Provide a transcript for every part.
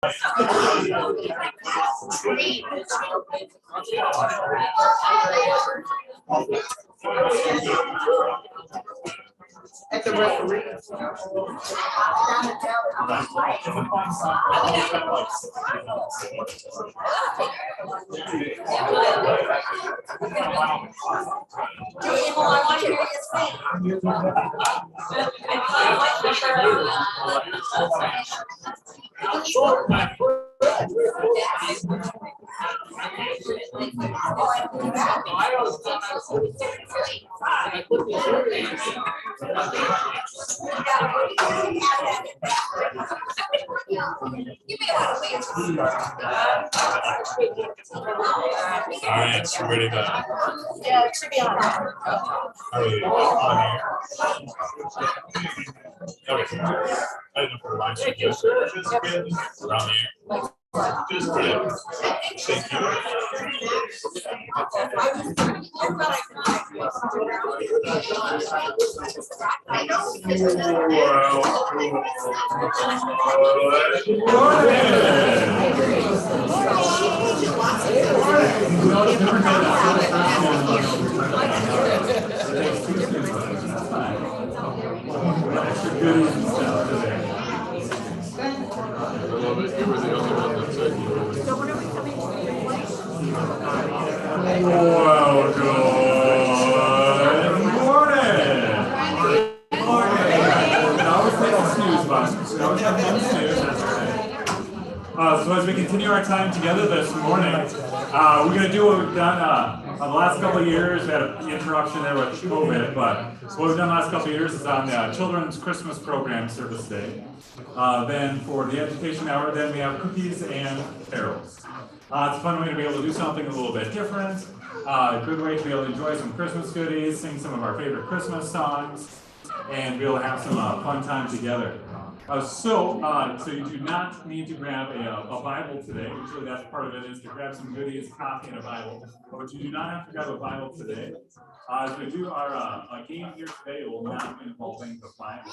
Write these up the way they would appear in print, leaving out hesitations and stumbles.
At the referee. All right, so we're ready to. Yeah, it should be on. Are we on here? Okay. I didn't know if we're live stream just around here. Brilliant. Thank you. Well, good morning. So as we continue our time together this morning, we're going to do what we've done the last couple of years. We had an interruption there with COVID, but what we've done the last couple of years is on the Children's Christmas Program Service Day. Then for the education hour, then we have cookies and carols. It's a fun way to be able to do something a little bit different. A good way to be able to enjoy some Christmas goodies, sing some of our favorite Christmas songs, and be able to have some fun time together. So you do not need to grab a Bible today. Usually that's part of it, is to grab some goodies, coffee, and a Bible. But you do not have to grab a Bible today. As we do our game here today, it will not be involving the Bible.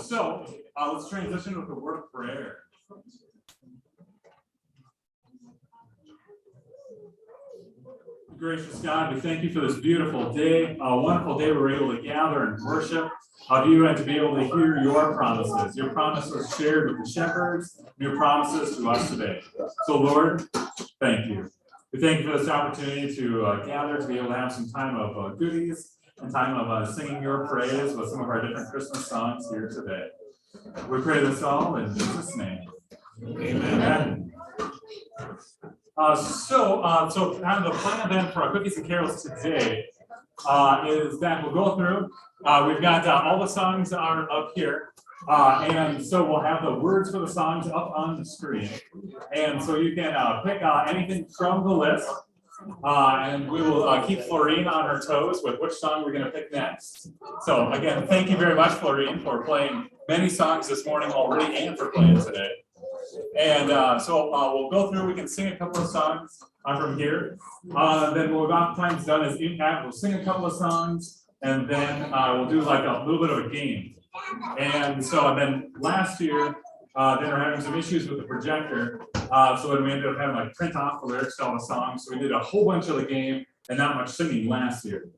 So let's transition with a word of prayer. Gracious God, we thank you for this beautiful day, a wonderful day where we're able to gather and worship of you and to be able to hear your promises. Your promises shared with the shepherds, your promises to us today. So Lord, thank you. We thank you for this opportunity to gather, to be able to have some time of goodies and time of singing your praise with some of our different Christmas songs here today. We pray this all in Jesus' name. Amen. So kind of the plan then for our cookies and carols today is that we'll go through. We've got all the songs are up here, and so we'll have the words for the songs up on the screen, and so you can pick anything from the list, and we will keep Florine on her toes with which song we're going to pick next. So again, thank you very much, Florine, for playing many songs this morning already and for playing today. And so we'll go through, we can sing a couple of songs from here. Then what we've oftentimes done is we'll sing a couple of songs, and then we'll do like a little bit of a game. And so then last year, they were having some issues with the projector. So then we ended up having like print off the lyrics to all the songs. So we did a whole bunch of the game and not much singing last year.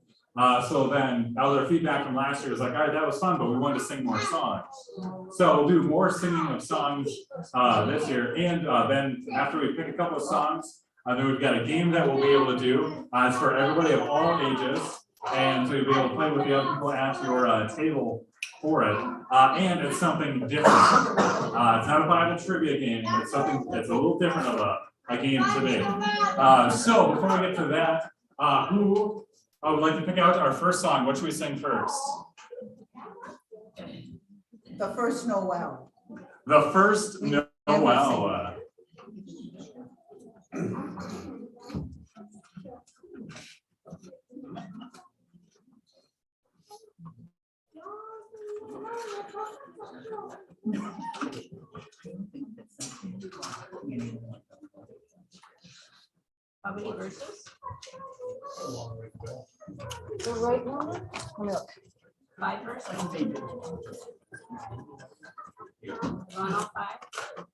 So then other feedback from last year was like, all right, that was fun, but we wanted to sing more songs. So we'll do more singing of songs this year. And then after we pick a couple of songs, then we've got a game that we'll be able to do. It's for everybody of all ages. And so you'll be able to play with the other people at your table for it. And it's something different. It's not a Bible trivia game. It's something that's a little different of a game today. So before we get to that, who would like to pick out our first song? What should we sing first? The first Noel. The first Noel. How many verses? The right number? Look. 5 verses. You want all 5?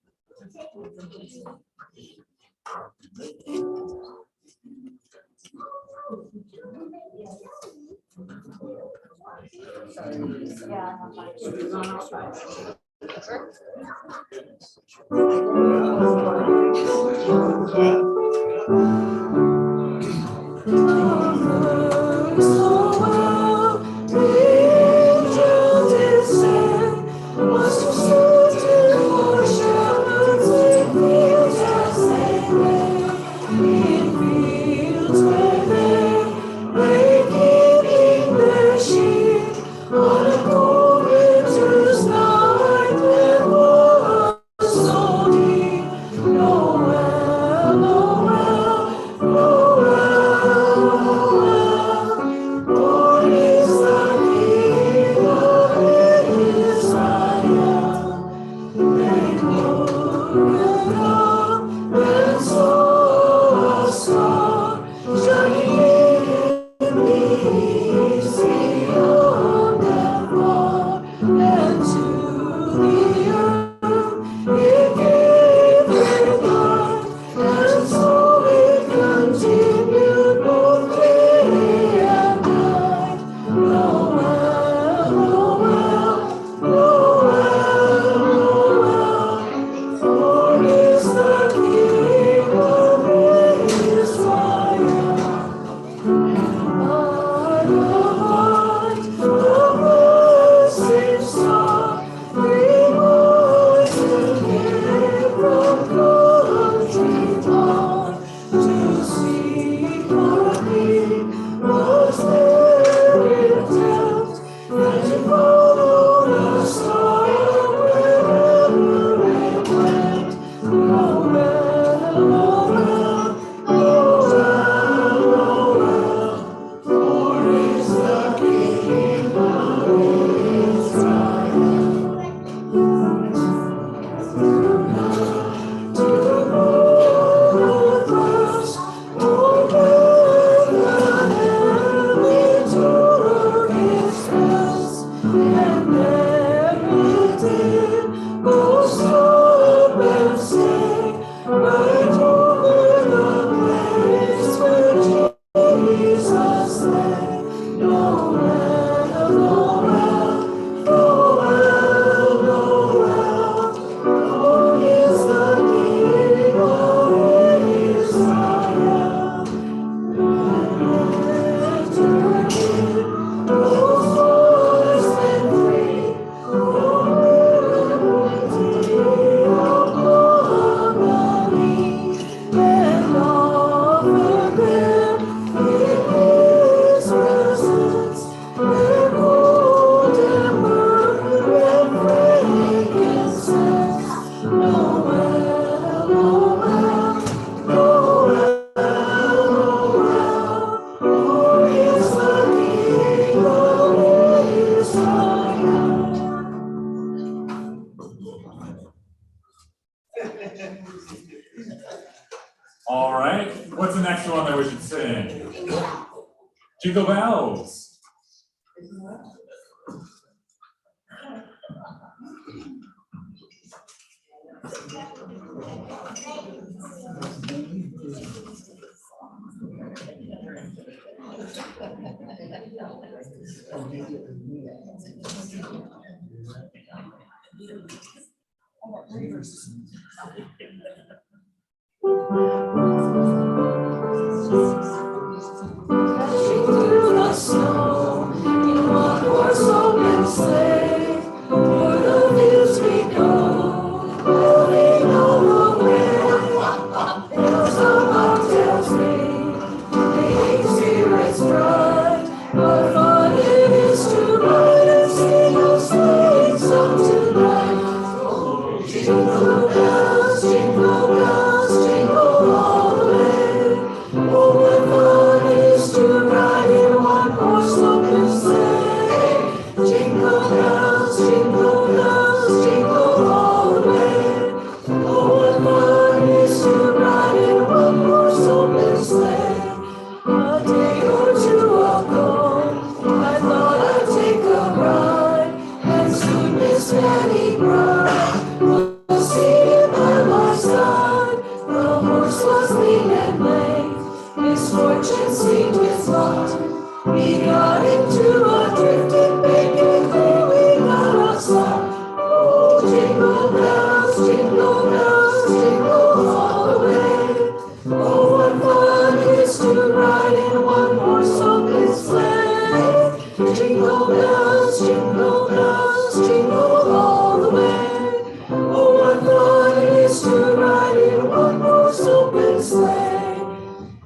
All right, what's the next one that we should sing? Jingle bells. What fun it is to ride and sing those things. fortune seemed his lot. He got into a drifting bank and there we got our slot. Oh, jingle bells, jingle all the way. Oh, what fun it is to ride in one horse open sleigh. Jingle bells, jingle all the way. Oh, what fun it is to ride in one horse open sleigh.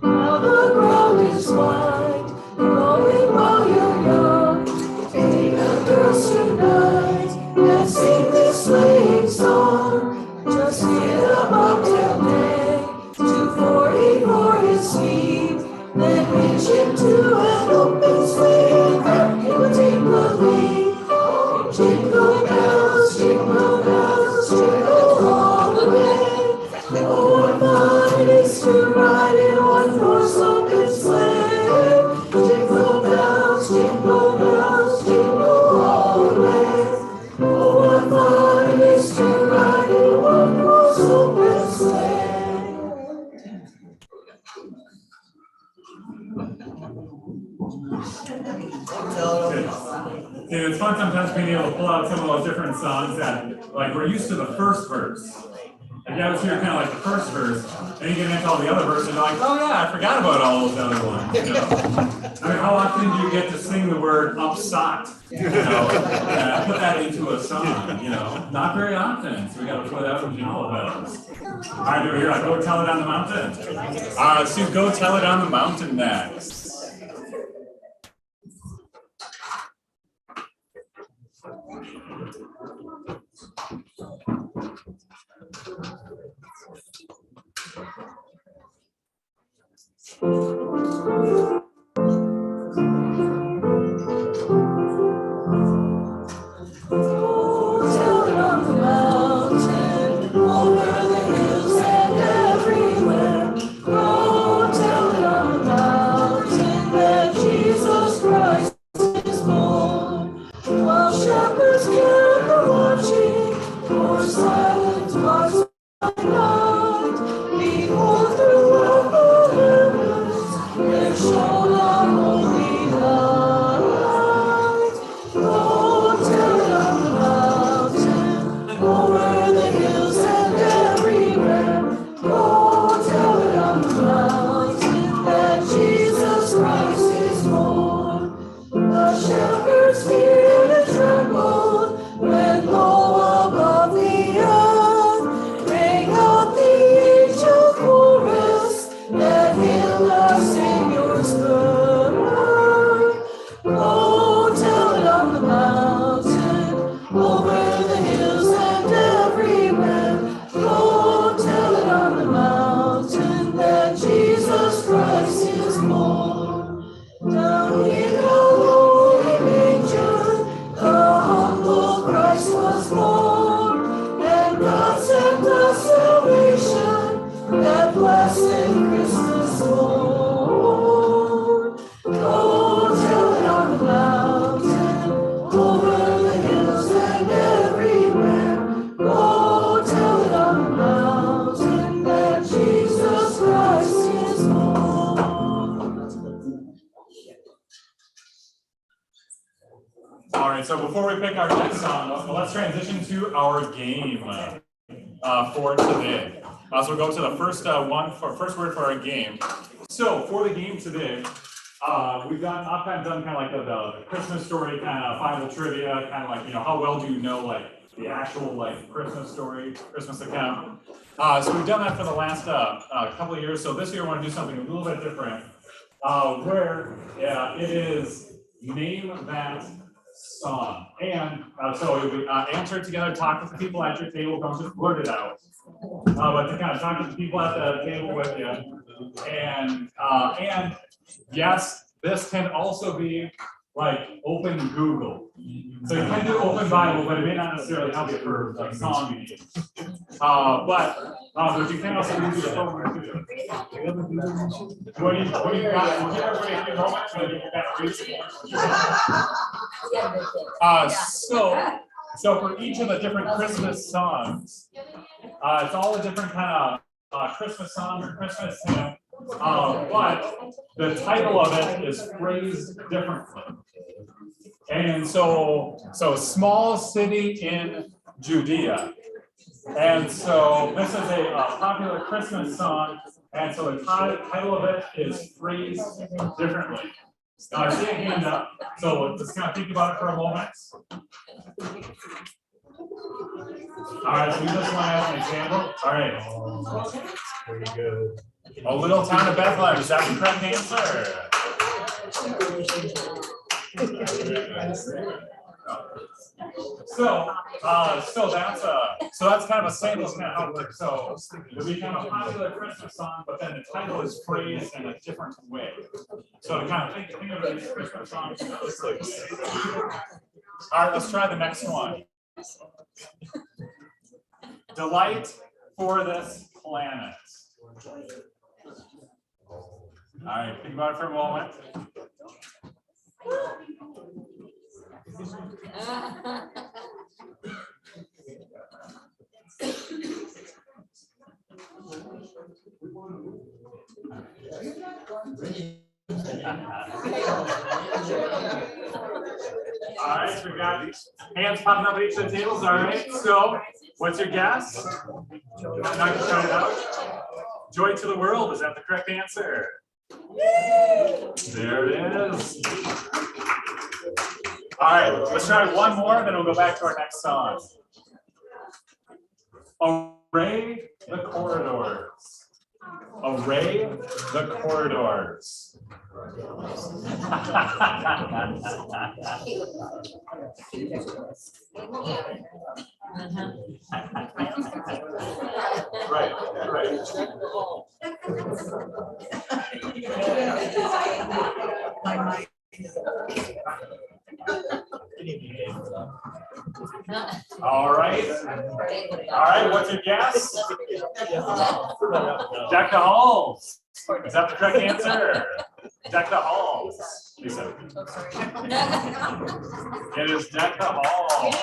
Now the ground is wide, going while you're young. Take the girls tonight and sing this sleighing song. Just get a bobtail nag, 244 his speed, then reach into an open sleigh and grab him a tinkling. Oh, jingle bells, jingle all the way. Oh, what fun it is to ride in one horse open sleigh. Jingle bells, jingle all the way. Oh, what fun it is to ride in one horse open sleigh. Yeah, it's fun sometimes being able to pull out some of those different songs that, like, we're used to the first verse. And you always hear kind of like the first verse, and you get into all the other verses, and you're like, oh yeah, I forgot about all those other ones. You know? I mean, how often do you get to sing the word upsot? You know, put that into a song, you know? Not very often, so we got to put that from all of those. All right, over here, Go Tell It on the Mountain. So Go Tell It on the Mountain next. So before we pick our next song, let's transition to our game for today. So we'll go to the first first word for our game. So for the game today, we've I've done kind of like the Christmas story, kind of final trivia, kind of like, you know, how well do you know like the actual like Christmas story, Christmas account. So we've done that for the last couple of years. So this year we want to do something a little bit different, where it is name that song. And so we answer it together, talk with the people at your table, don't just blurt it out. But to kind of talk to the people at the table with you. And yes, this can also be like open Google. So you can do open Bible, but it may not necessarily help you for like song names. But you can also use your phone too. When you got, we'll give everybody a few moments so you can kind of so for each of the different Christmas songs, it's all a different kind of Christmas song or Christmas hymn. but the title of it is phrased differently. And so small city in Judea. And so this is a popular Christmas song. And so the title of it is phrased differently. Now I see a hand up, so let's kind of think about it for a moment. All right, so we just want to have an example. All right. Very good. A little town of Bethlehem, is that the correct answer? So that's kind of a sample of kind of how it works. So it'll be kind of a popular Christmas song, but then the title is phrased in a different way. So to kind of think of it as Christmas songs. All right, let's try the next one. Delight for this planet. All right, think about it for a moment. All right, we got hands popping up at each of the tables. All right, so what's your guess? Not gonna try it out. Joy to the world, is that the correct answer? There it is. All right, let's try one more, then we'll go back to our next song. Array the corridors. Array the corridors. Right, right. All right. All right, what's your guess? Deck the halls. Is that the correct answer? Deck the halls. Lisa. It is deck the halls.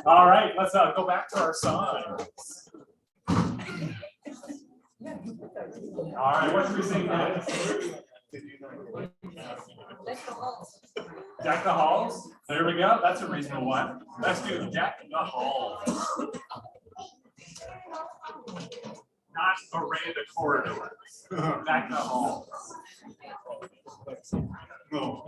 All right, let's go back to our signs. All right, what should we sing next? Deck the halls. There we go. That's a reasonable one. Let's do deck the halls. Not array the corridors. Deck the halls. No.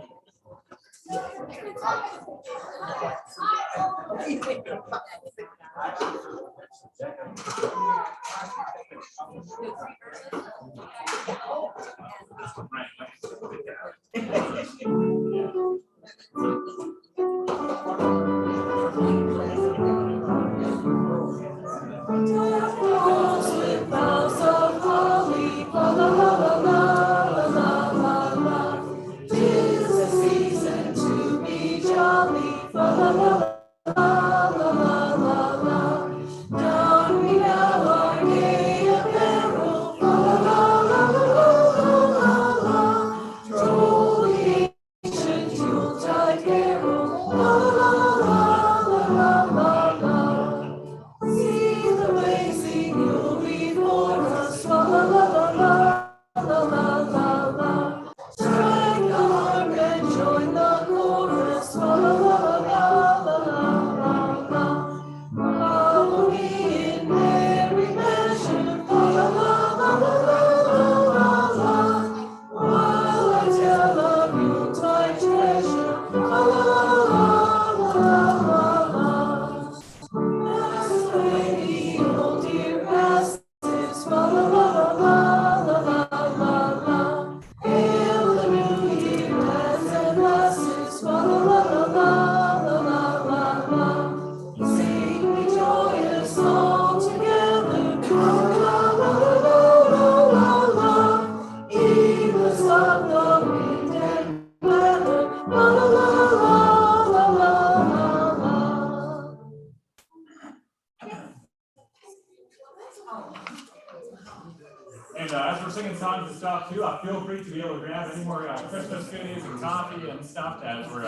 And as we're singing songs and stuff too, feel free to be able to grab any more Christmas goodies and coffee and stuff as we're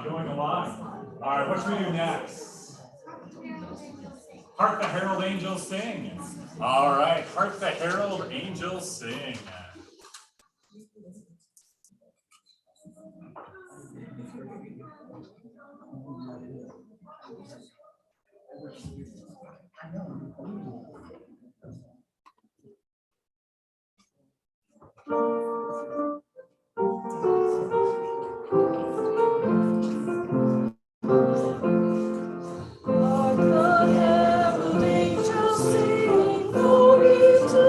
going along. All right, what should we do next? Hark the herald angels sing. All right, hark the herald angels sing. Hark the herald angels sing, glory to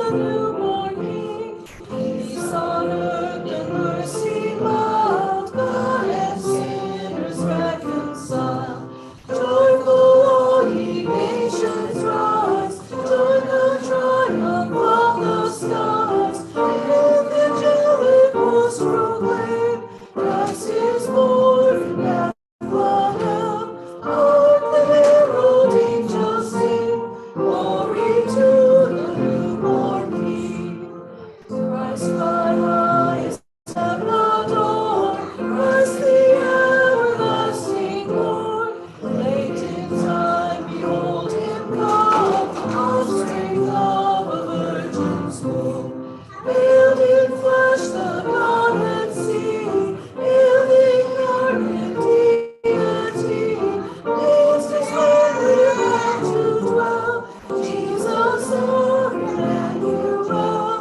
the newborn King. Peace on earth and mercy mild, God and sinners reconciled. Joyful all ye nations rise, join the triumph of the skies. With angelic voice proclaim, Christ is born in Bethlehem. Hark the herald angels sing, glory to the newborn King. Christ by highest heaven adored, Christ the everlasting Lord. Late in time, behold him come, on strength of a virgin's womb. Veiled in flesh, the Godhead see, in the incarnate deity. Pleased his way where to dwell, Jesus Lord Emmanuel.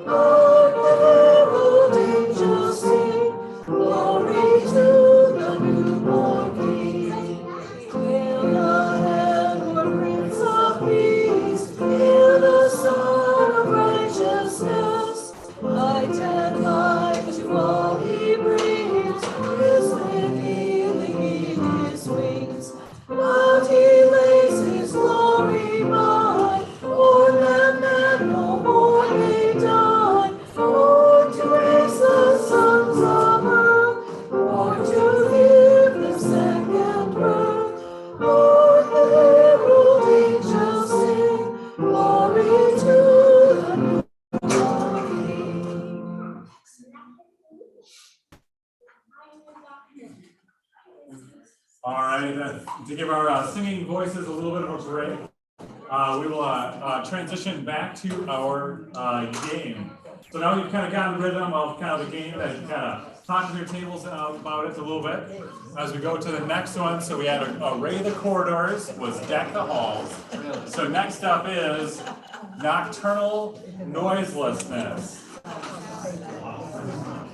Hark the herald angels sing, glory to the newborn King. Hail the heavenward Prince of Peace, hail the Son of Righteousness. Light and life to all he brings, with healing in his wings. But he lays his glory by, for that man no more may die. Born to raise the sons of earth, born to give them second birth. Hark the herald angels sing, glory to the newborn King. All right, to give our singing voices a little bit of a break, we will transition back to our game. So now you've kind of gotten rhythm of kind of the game that you kind of talked to your tables about it a little bit. As we go to the next one, so we had array the corridors, was deck the halls. So next up is nocturnal noiselessness.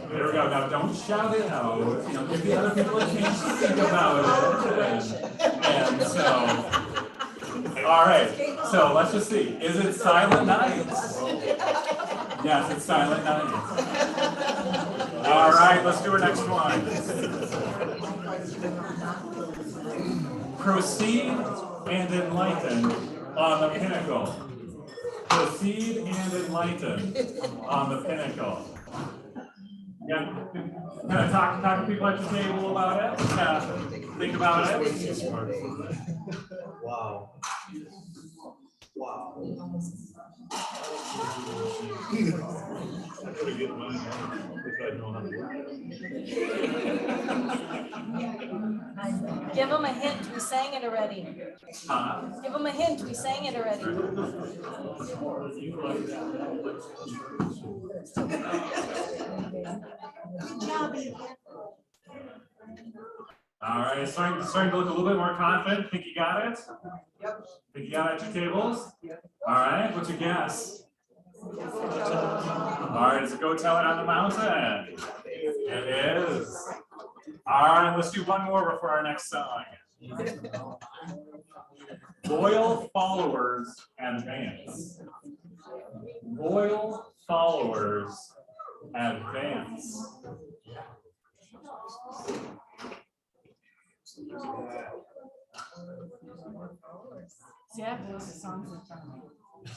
There we go. Now don't shout it out. You know, give the other people a chance to think about it. And so, all right. So let's just see. Is it Silent Night? Yes, it's Silent Night. All right. Let's do our next one. Proceed and enlighten on the pinnacle. Proceed and enlighten on the pinnacle. Yeah, kind of talk to people at your table about it. Think about it. Wow. Wow. I could have given mine if I'd known how to do it. Give them a hint, we sang it already. Give them a hint, we sang it already. All right, starting to look a little bit more confident. Think you got it? Yep. Think you got it at your tables? All right, what's your guess? All right, it's a go tell it on the mountain. It is. All right, let's do one more before our next song. Loyal followers advance. Loyal followers advance. See, I have a list of songs in front of me.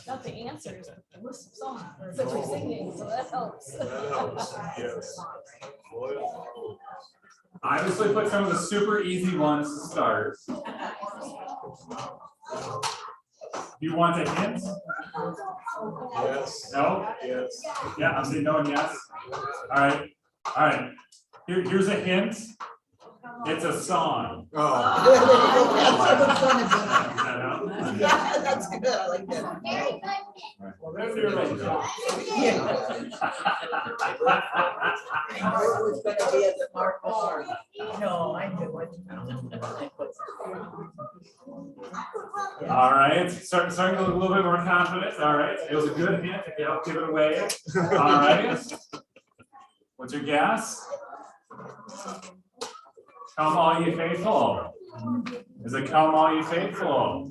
Not the answers, but the list of songs that you're singing, so that helps. That helps, yes. Loyal. I obviously put some of the super easy ones to start. Do you want a hint? Yes. No? Yes. Yeah, I'm saying no and yes. All right. All right. Here's a hint. It's a song. That's good. I like that. Well, there's your little job. It was gonna be at the Mark Bar. No, I knew it. All right, starting to look a little bit more confident. All right, it was a good hint. I'll give it away. All right. What's your guess? Come all you faithful. Is it come all you faithful?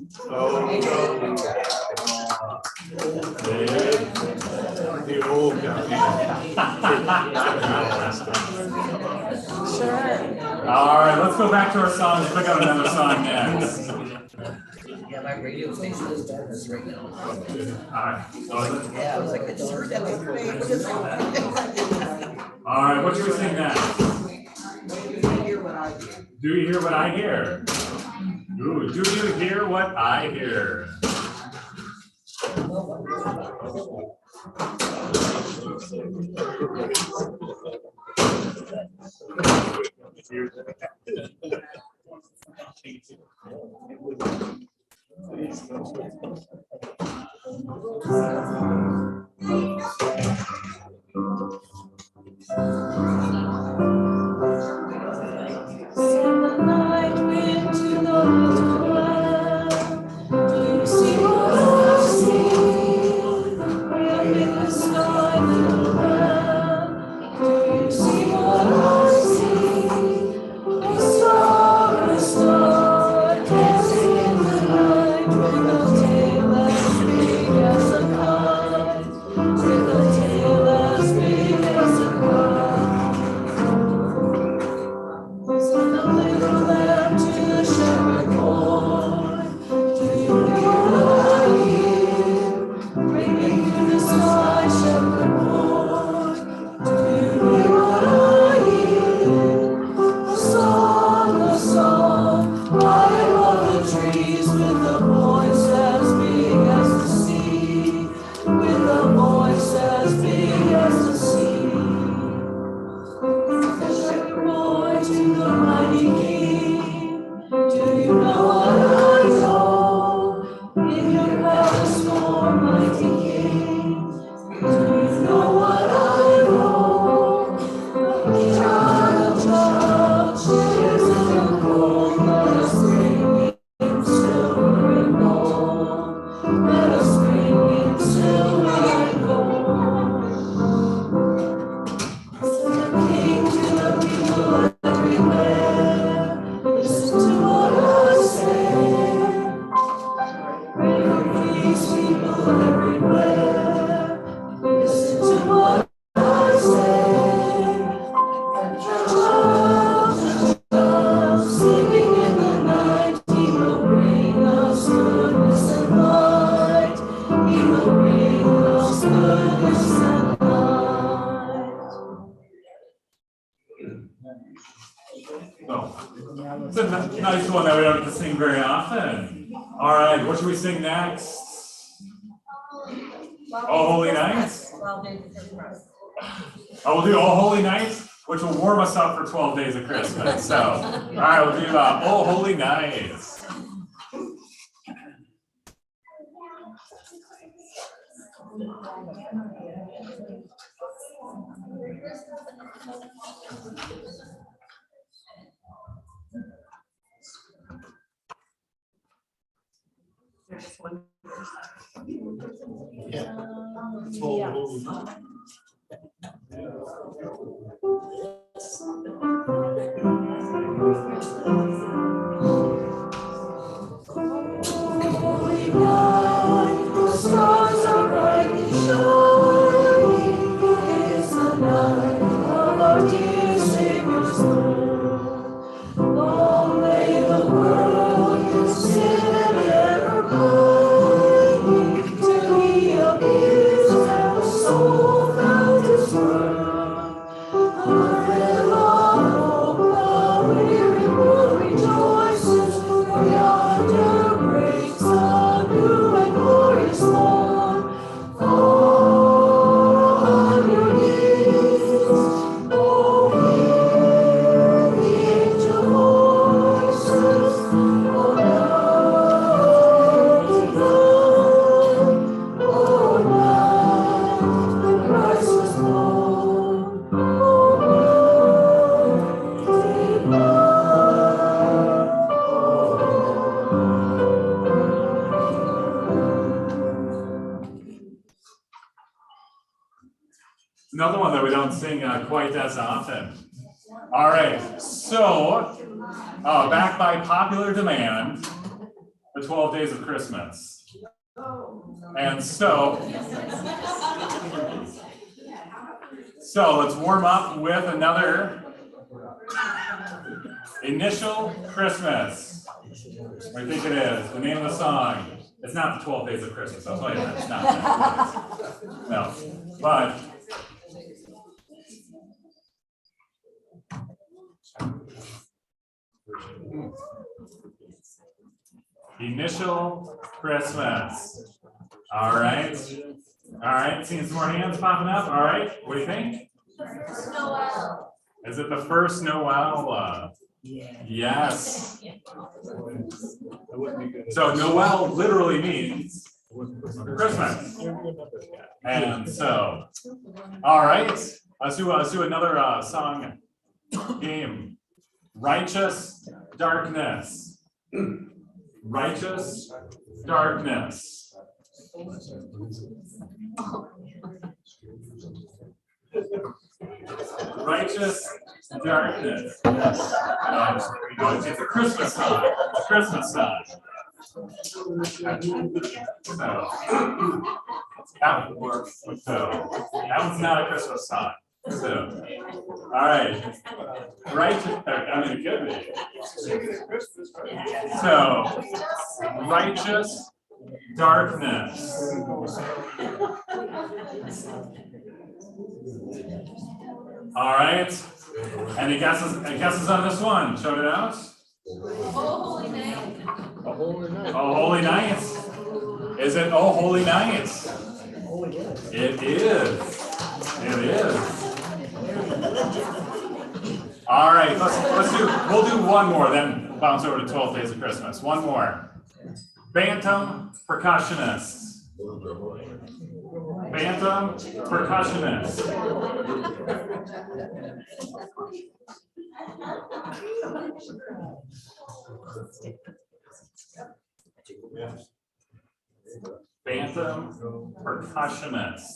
The old guy. All right, let's go back to our song and pick out another song next. Yeah, my radio station is doing this right now. All right. Yeah, I was like, I just heard that yesterday. All right, what should we sing next? Do you hear what I hear? Ooh, do you hear what I hear? Send the night wind to the little well. Do you see what I see? Rain in the sky, little well. Do you see what I see? A star dancing in the night with a tail as big as a kite, with a tail as big as a kite. Send a little lamb to the shepherd boy. Do you hear what I hear? Ringing through the sky, shepherd boy. Do you hear what I hear? A song, high above the trees, with a voice as big as the sea, with a voice as big as the sea. The shepherd boy to the mighty king. Do you know what I know? In your palace, for mighty king. Do you know what I know? A child, cheers in the cold. Let us sing in silver and gold. Let us sing in silver and gold. Send the king to the people everywhere. Listen to what I say. Pray for peace, people everywhere. Listen to what I say. Sleeping in the night, he will bring us goodness and light. He will bring us goodness and light. Oh, it's a nice one that we don't get to sing very often. All right, what should we sing next? All Holy Nights? Oh, we'll do All Holy Nights, which will warm us up for 12 days of Christmas. So, all right, we'll do All Holy Nights. Holy night, the stars are brightly shining. It is the night of our dear Savior's birth. Long lay the world in sin and error pining, till He appears and the soul another one that we don't sing quite as often. All right, so back by popular demand, the 12 Days of Christmas. And so let's warm up with another Initial Christmas. What do you think it is? The name of the song. It's not the 12 Days of Christmas, I'll tell you that. It's not that. No, but Initial Christmas. All right. Seeing some more hands popping up. All right. What do you think? Noel. Is it the first Noel? Yes. So Noel literally means Christmas. And so, all right. Let's do another song game. Righteous Darkness. Righteous Darkness. Righteous Darkness. It's a Christmas song. It's a Christmas song. So that one's not a Christmas song. So, all right. Righteous, I mean, it could be. So, Righteous Darkness. All right. Any guesses on this one? Shout it out. Oh, Holy Night. Oh, Holy Night. Is it Oh, Holy Night? It is. It is. All right. We'll do one more, then bounce over to 12 Days of Christmas. One more. Bantam Percussionists. Bantam Percussionists. Bantam Percussionists.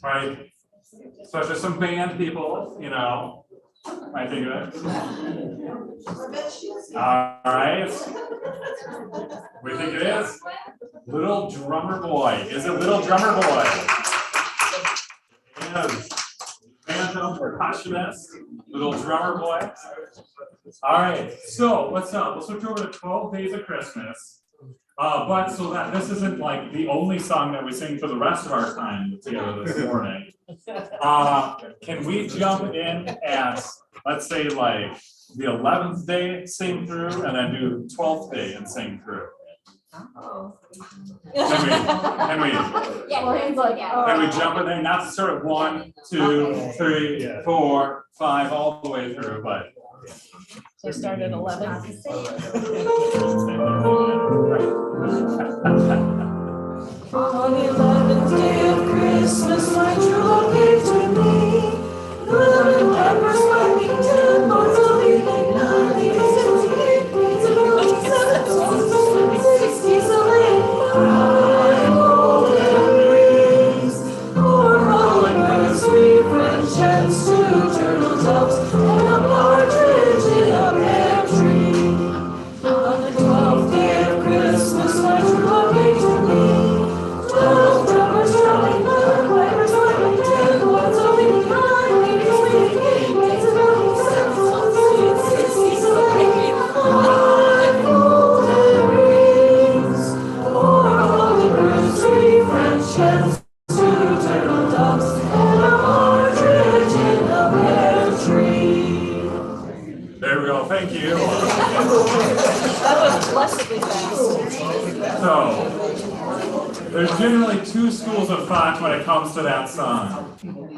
Right. So if there's some band people, you know, I think of it. All right. We think it is Little Drummer Boy. Is it Little Drummer Boy? It is. Bantam Percussionist, Little Drummer Boy. All right. So let's switch over to 12 Days of Christmas. But so that this isn't like the only song that we sing for the rest of our time together this morning. Can we jump in at, let's say, like the 11th day, sing through, and then do 12th day and sing through? Can we jump in there? Not to sort of 1, 2, 3, 4, 5, all the way through, but. So start at 11. On the 11th day of Christmas, my true love gave to me 11 lepers walking 10 lords of evening night. 60s of 5 golden rings, 4 rolling birds, 3 French hens, 2 turtle doves, and a partridge in a pear tree. On the 12th day of Christmas, my true love gave to me 12 drummers drumming, 11 pipers piping, 10 lords of evening night, ladies leading king, maids and rocking, 7 sons, 60s of 5 golden rings, 4 golden birds, 3 French hens, 2 turtle doves, and a partridge in a pear tree. There we go. Thank you. That was blessedly fast. So, there's generally 2 schools of thought when it comes to that song.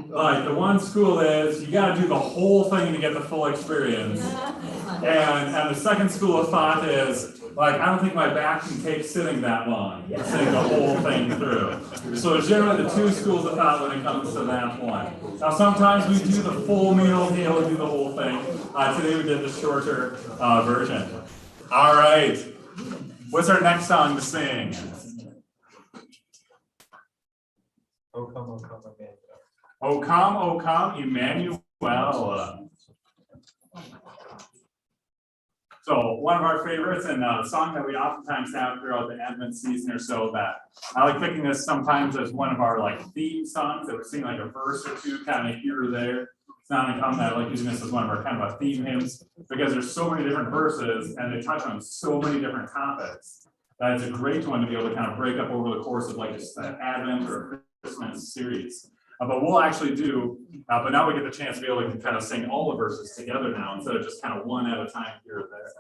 Like, the one school is you got to do the whole thing to get the full experience. And the second school of thought is, like, I don't think my back can take sitting that long, sitting the whole thing through. So there's generally the 2 schools of thought when it comes to that one. Now, sometimes we do the full meal deal, we do the whole thing. Today we did the shorter version. All right. What's our next song to sing? Oh, come, Emmanuel. O come, Emmanuel. So one of our favorites and a song that we oftentimes have throughout the Advent season or so that I like picking this sometimes as one of our like theme songs that we're singing like a verse or two kind of here or there. It's not uncommon that I like using this as one of our kind of a theme hymns because there's so many different verses and they touch on so many different topics that it's a great one to be able to kind of break up over the course of like just an Advent or Christmas series. But we'll actually do, but now we get the chance to be able to kind of sing all the verses together now instead of just kind of one at a time here or there.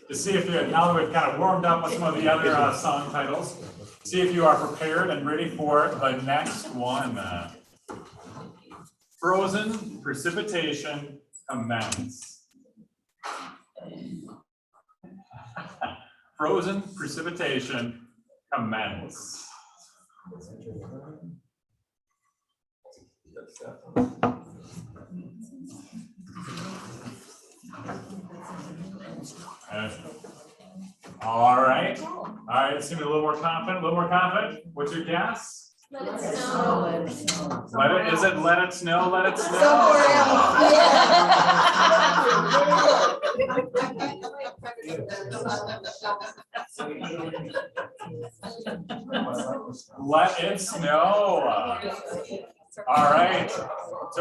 To see if now that we've kind of warmed up with some of the other song titles, see if you are prepared and ready for the next one. Frozen precipitation commence. Frozen precipitation commence. All right. All right. Seem a little more confident. A little more confident. What's your guess? Let it snow. Let it. Is it let it snow? Let it snow. Somewhere Let it snow. All right. So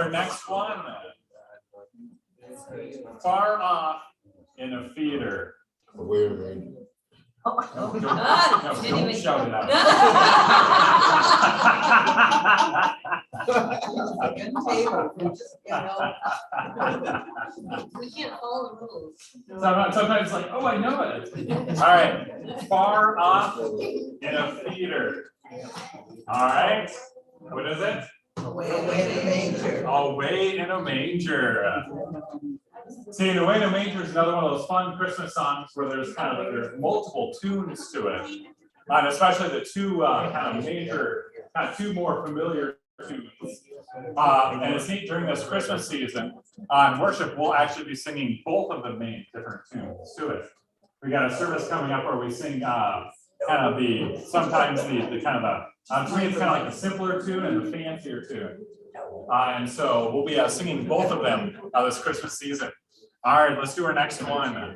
our next one. Far off in a feeder. Wait a minute. Don't shout it out. We can't follow the rules. Sometimes it's like, oh, I know it. All right. Far off in a feeder. All right. What is it? away in a manger. Away in a manger. See, Away in a Manger is another one of those fun Christmas songs where there's multiple tunes to it, and especially the two two more familiar tunes. And it's neat during this Christmas season on worship, we'll actually be singing both of the main different tunes to it. We got a service coming up where we sing to me it's kind of like the simpler tune and the fancier tune. And so we'll be singing both of them this Christmas season. All right, let's do our next one.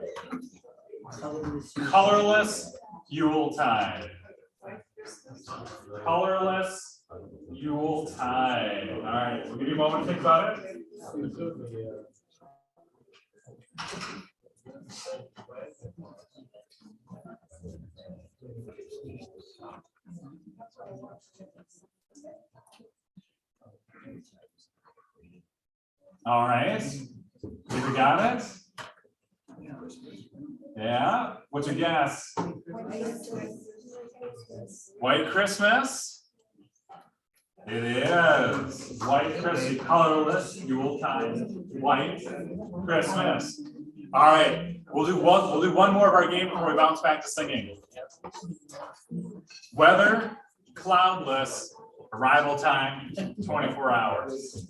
Colorless Yuletide. Colorless Yuletide. All right, we'll give you a moment to think about it. All right, you got it? Yeah, what's your guess? White Christmas? It is. White Christmas, colorless, Yuletide, white Christmas. All right, we'll do one more of our game before we bounce back to singing. Weather, cloudless, arrival time, 24 hours.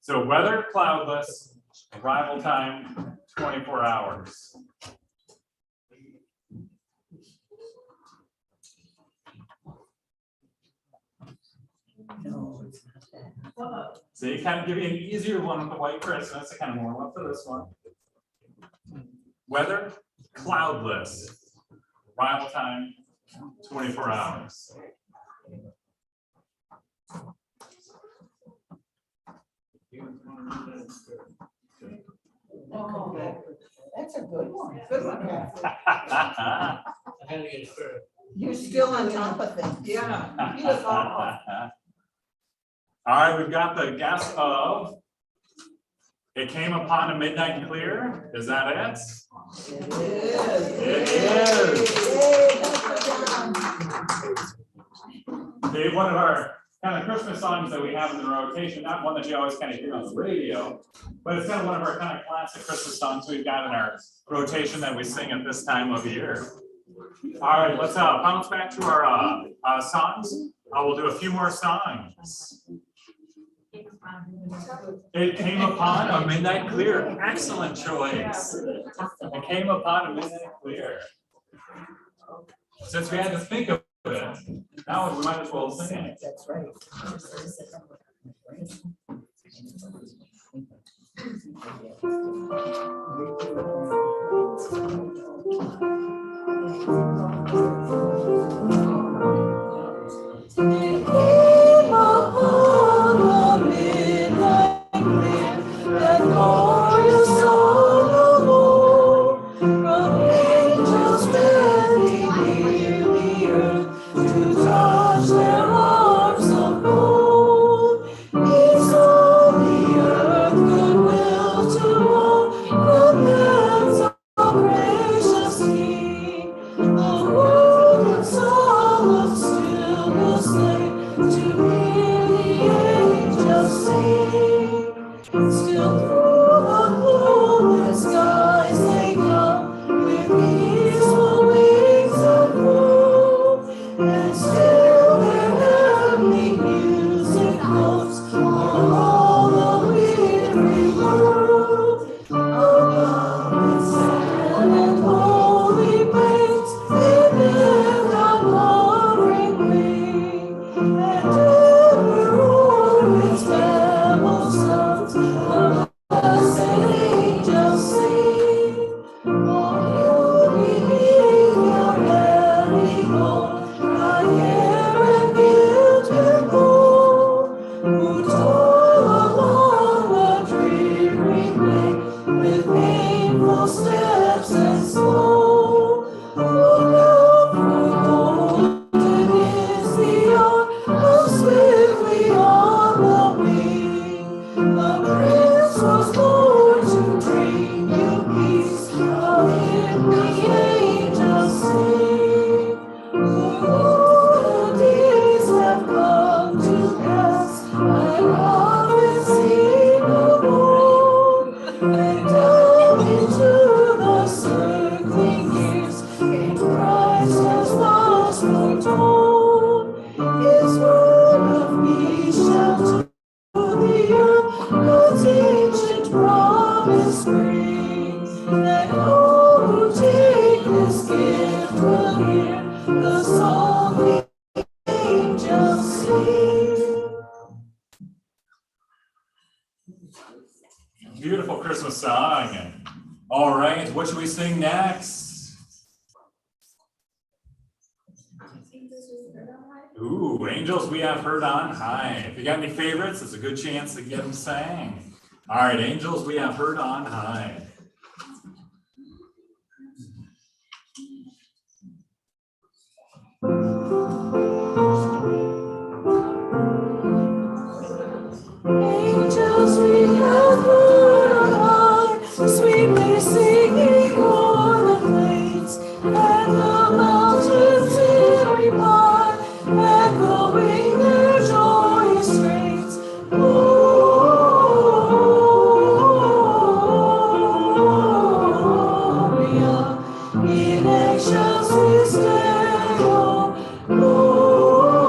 So weather, cloudless, arrival time, 24 hours. No, it's not that. So you kind of give you an easier one with the White Christmas, to kind of warm up for this one. Weather, cloudless, arrival time, 24 hours. Oh, that's a good one. Good one. You're still on top of things. Yeah. Beautiful. All right, we've got the guess of It Came Upon a Midnight Clear. Is that it? It is. It is. Dave, one of our kind of Christmas songs that we have in the rotation, not one that you always kind of hear on the radio, but it's kind of one of our kind of classic Christmas songs we've got in our rotation that we sing at this time of year. All right, let's bounce back to our songs. We'll do a few more songs. It Came Upon a Midnight Clear. Excellent choice. It Came Upon a Midnight Clear. Since we had to think of it, now we might as well sing it. That's right. Oh hear the song the angels sing. Beautiful Christmas song. All right, what should we sing next? Ooh, Angels We Have Heard on High. If you got any favorites, it's a good chance to get them sang. All right, Angels We Have Heard on High. Angels we have heard on high, sweetly singing o'er the plains, and the mountains in reply, echoing their joyous strains. Gloria in excelsis Deo. Gloria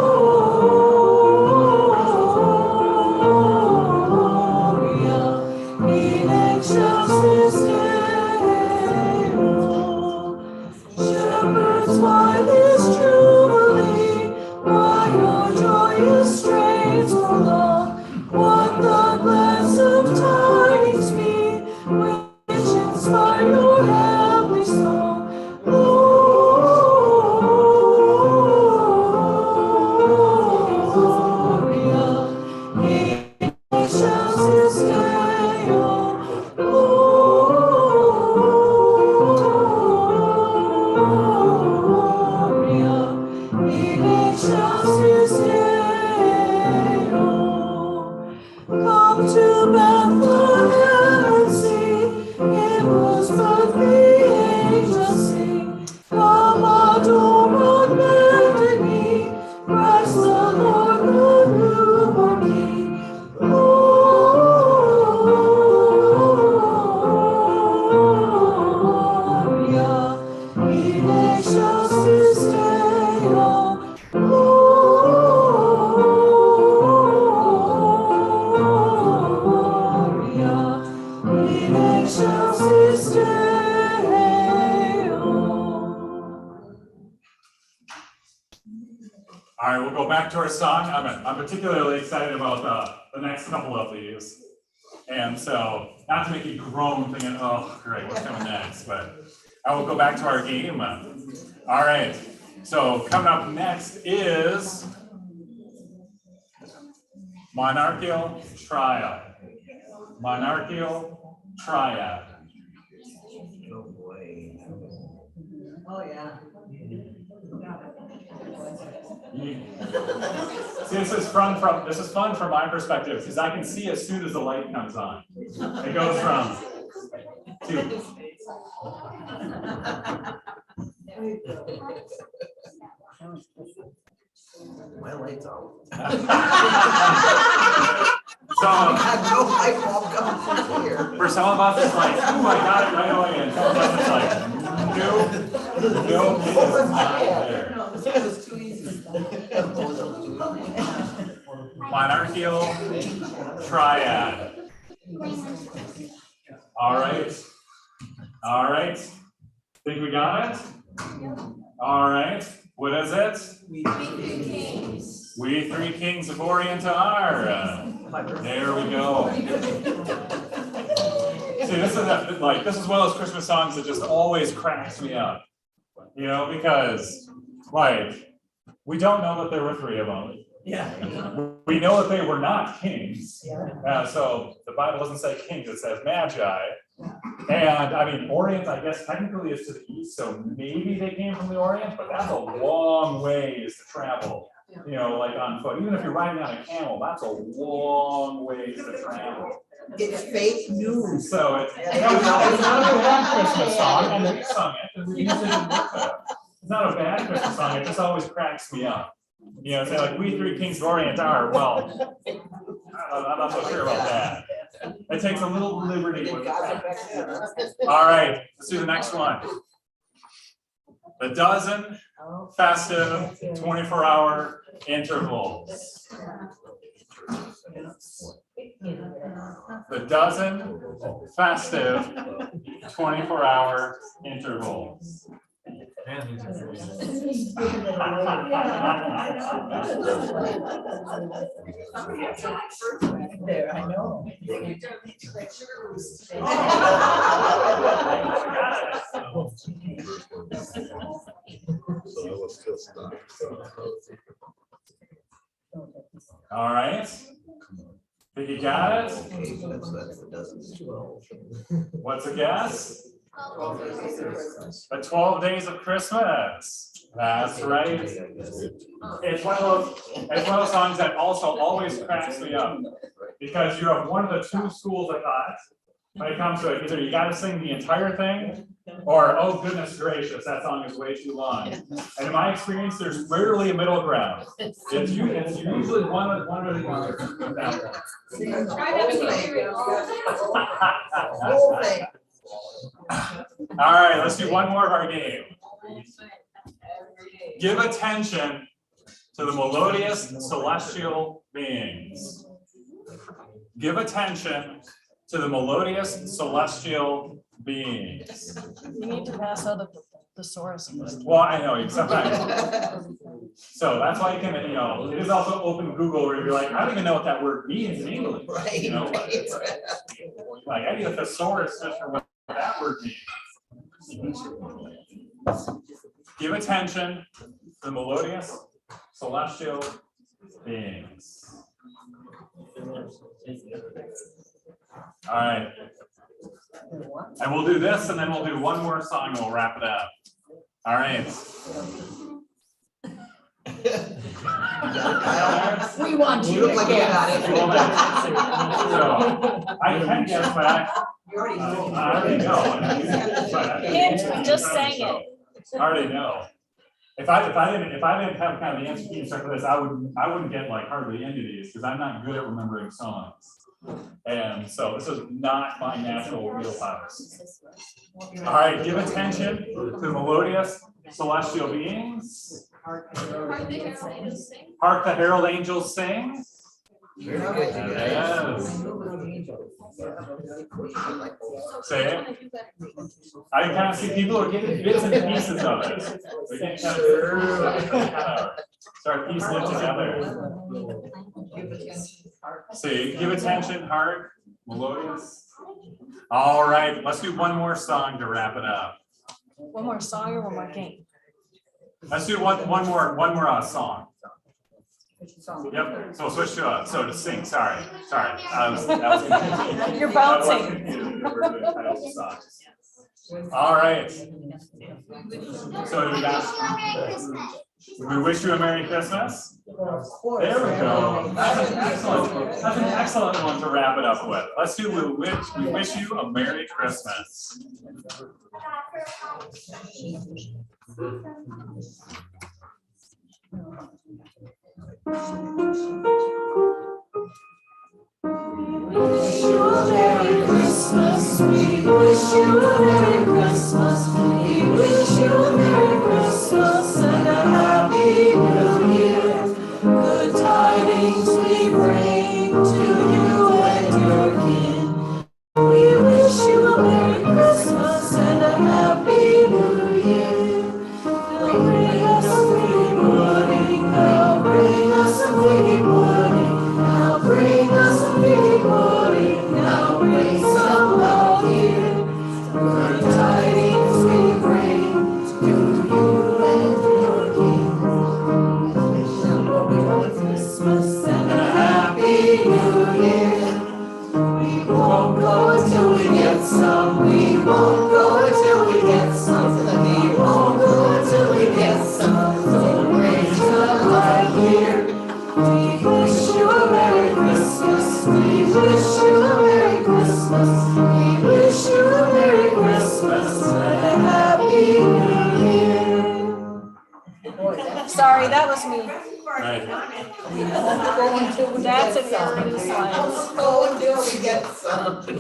in excelsis Deo. Shepherds, why this jubilee? Why your joyous strains prolong? What the blessed tidings be, which inspire your heavenly song? Gloria in excelsis Deo. Gloria in excelsis Deo. Come to Bethlehem and see, it was but the angels sing. Come adore on bended knee, Christ the Lord, the newborn King. Gloria in excelsis Deo. Gloria in excelsis Deo. All right, we'll go back to our song. I'm particularly excited about the next couple of these. And so, not to make you groan thinking, oh, great, what's coming next? But I will go back to our game. All right, so coming up next is Monarchical Triad. Monarchical Triad. Oh, boy. Oh, yeah. See, this is fun from my perspective because I can see as soon as the light comes on. It goes from two. My light's out. So I had no light bulb coming from here. for some of us, it's like, oh, I got it right away, and some of us, it's like, nope, nope, it's not there. It was too easy. Monarchical Triad. All right. All right. Think we got it? All right. What is it? We three kings of Orient are. There we go. See, this is one of those Christmas songs that just always cracks me up. You know, because we don't know that there were three of them. Yeah. We know that they were not kings. Yeah. So the Bible doesn't say kings, it says magi. And I mean, Orient, I guess technically is to the east, so maybe they came from the Orient, but that's a long ways to travel. You know, like on foot. Even if you're riding on a camel, that's a long ways to travel. It's fake news. So it's not a bad Christmas song, and we sung it, and we usually didn't look at it. It's not a bad Christmas song, it just always cracks me up. You know, say like, we three kings of Orient are, well, I'm not so sure about that. It takes a little liberty with it. All right, let's do the next one. The dozen festive 24-hour intervals. The dozen festive 24-hour intervals. There, I know. So I was still stuck. All right. Think you got it? Okay, so that's a dozen, 12. What's a guess? The 12 Days of Christmas. That's right. It's one of those songs that also always cracks me up because you're of one of the two schools of thought when it comes to it. Either you got to sing the entire thing, or oh goodness gracious, that song is way too long. And in my experience, there's rarely a middle ground. It's usually one or the other. All right, let's do one more of our game. Give attention to the melodious celestial beings. Give attention to the melodious celestial beings. You need to pass out the thesaurus. Well, I know, sometimes. So that's why you can, it is also open Google where you're like, I don't even know what that word means in English. Right, You know, right. like I need a thesaurus just for what that word means. Give attention to the melodious celestial beings. All right. And we'll do this and then we'll do one more song and we'll wrap it up. All right. We want You you look to like you got guess. it. So I can guess, but I already know. Hint, we just sang it. I already know. If I didn't have kind of the answer key stuff for this, I wouldn't get like hardly any of these because I'm not good at remembering songs. And so this is not my natural wheelhouse. All right, give attention to the melodious celestial beings. Hark the herald angels sing. Very good, you guys. Yes. Say it. I can kind of see people are getting bits and pieces of it. They get kind of start piecing it together. See, give attention, heart, melodious. All right, let's do one more song to wrap it up. One more song or one more game? Let's do one more song. Yep. So switch to sing. Sorry. That was confusing. You're I was bouncing. confused. We're doing titles of songs. All right. So we wish you a Merry Christmas. There we go. That's an excellent one to wrap it up with. Let's do we wish you a Merry Christmas. We wish you a Merry Christmas. We wish you a Merry Christmas. We wish you a Merry Christmas and a Happy New Year. Good tidings we bring to you and your kin. We wish you a Merry Christmas and a Happy New Year. Now bring us a pretty pudding. Now bring us a pretty pudding. Now bring us a pretty pudding. Now bring some love here. Good tidings we bring to you and your king. Christmas and a Happy New Year. We won't go until we get some. We won't go until we get some. We won't go until we get some. So praise the light here. We wish you a Merry Christmas. We wish you a Merry Christmas. We wish you a Merry Christmas and a Happy New Year. Sorry, that was me. Right. That's if you're reading the slides. Go until we get some. So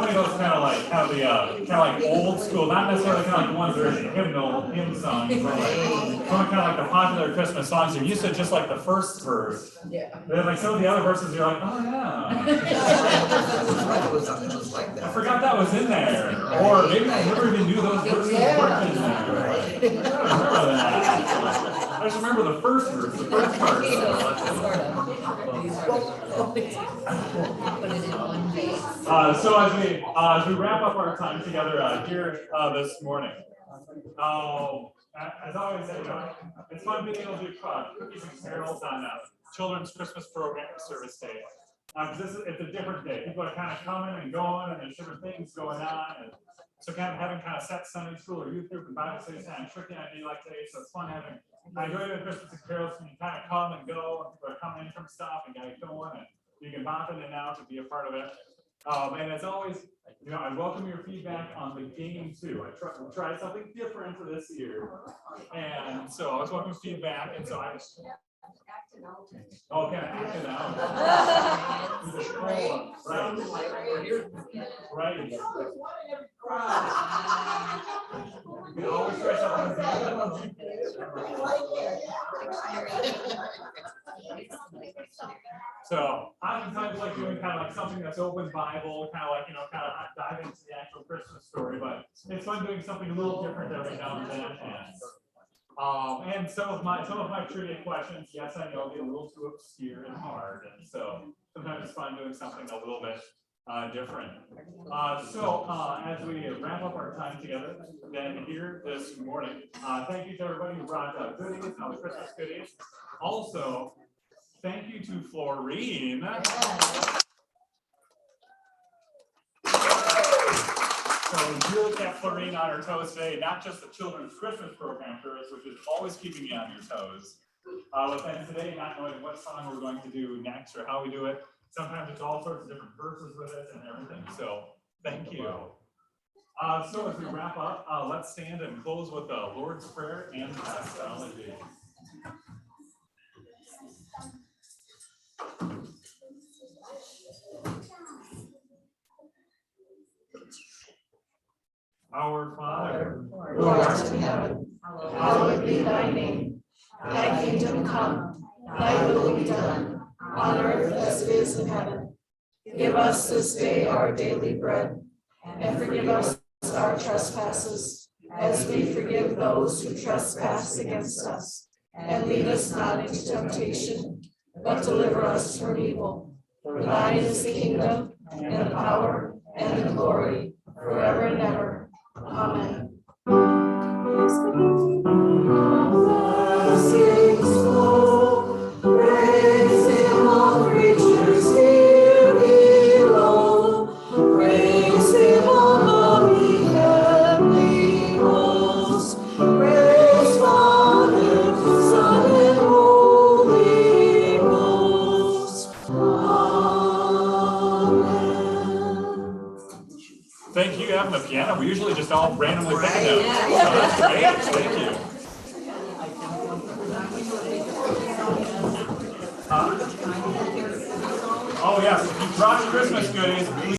many of those kind of old school, not necessarily kind of like the ones that are hymn songs, but like kind of like the popular Christmas songs. You're used to just like the first verse. Yeah. Then like some of the other verses, you're like, oh yeah. It was like I that. forgot that was in there. Or maybe I never even knew those verses weren't in there. remember that. I just remember the first verse, the first part. So as we wrap up our time together here this morning, as always, it's fun being able to do cookies and carols on Children's Christmas Program Service Day. Because it's a different day. People are kind of coming and going, and there's different things going on. And so kind of having kind of set Sunday school or youth group and Bible studies kind of tricky on a day like today. So it's fun having enjoy doing Christmas and carols, and you kind of come and go, and people are coming in from stuff and getting going, and you can bop in and out to be a part of it. And as always, I welcome your feedback on the game too. I tried something different for this year, and so I was welcoming feedback, and so I was. Oh, kind of acting out. Right. You can always try something. So oftentimes like doing kind of like something that's open Bible, kind of like, kind of dive into the actual Christmas story, but it's fun doing something a little different every now and then. And some of my trivia questions, yes, I know, get a little too obscure and hard, and so sometimes it's fun doing something a little bit different. So as we wrap up our time together, then here this morning, thank you to everybody who brought goodies, the Christmas goodies. Also, thank you to Florine. So we really kept Florine on her toes today, not just the Children's Christmas Program service, which is always keeping you on your toes. But then today, not knowing what song we're going to do next or how we do it. Sometimes it's all sorts of different verses with it and everything. So thank you. So as we wrap up, let's stand and close with the Lord's Prayer and doxology. Our Father, who art in heaven, hallowed be thy name. Thy kingdom come, thy will be done, on earth as it is in heaven. Give us this day our daily bread, and forgive us our trespasses, as we forgive those who trespass against us. And lead us not into temptation, but deliver us from evil. For thine is the kingdom, and the power, and the glory, forever and ever. Amen. Praise him, all creatures here below. Praise him, all the heavenly hosts. Praise Father, Son, and Holy Ghost. Amen. Thank you, having the piano. We usually just all randomly pick a note. So that's great. Thank you. Oh yes, if you brought your Christmas goodies,